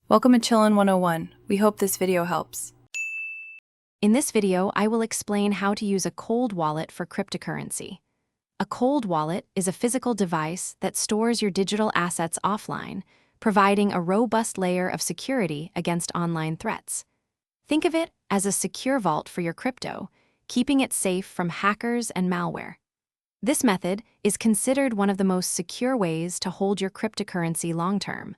Welcome to Chillin' 101. We hope this video helps. In this video, I will explain how to use a cold wallet for cryptocurrency. A cold wallet is a physical device that stores your digital assets offline, providing a robust layer of security against online threats. Think of it as a secure vault for your crypto, keeping it safe from hackers and malware. This method is considered one of the most secure ways to hold your cryptocurrency long-term.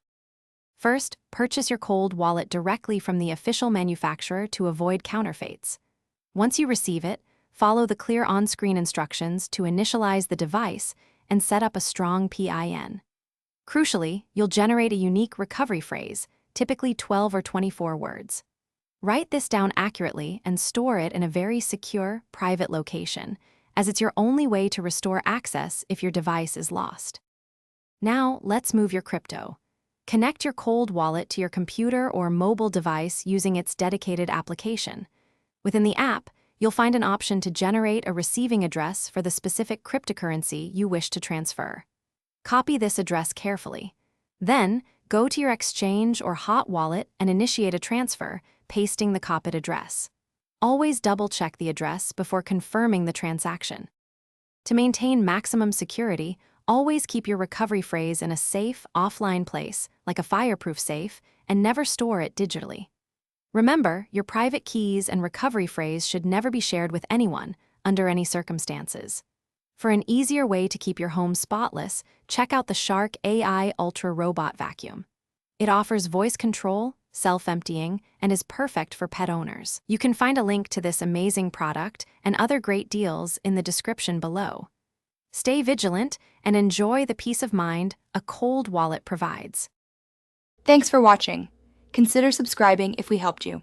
First, purchase your cold wallet directly from the official manufacturer to avoid counterfeits. Once you receive it, follow the clear on-screen instructions to initialize the device and set up a strong PIN. Crucially, you'll generate a unique recovery phrase, typically 12 or 24 words. Write this down accurately and store it in a very secure, private location, as it's your only way to restore access if your device is lost. Now, let's move your crypto. Connect your cold wallet to your computer or mobile device using its dedicated application. Within the app, you'll find an option to generate a receiving address for the specific cryptocurrency you wish to transfer. Copy this address carefully. Then, go to your exchange or hot wallet and initiate a transfer, pasting the copied address. Always double-check the address before confirming the transaction. To maintain maximum security, always keep your recovery phrase in a safe, offline place, like a fireproof safe, and never store it digitally. Remember, your private keys and recovery phrase should never be shared with anyone, under any circumstances. For an easier way to keep your home spotless, check out the Shark AI Ultra Robot Vacuum. It offers voice control, self-emptying, and is perfect for pet owners. You can find a link to this amazing product and other great deals in the description below. Stay vigilant and enjoy the peace of mind a cold wallet provides. Thanks for watching. Consider subscribing if we helped you.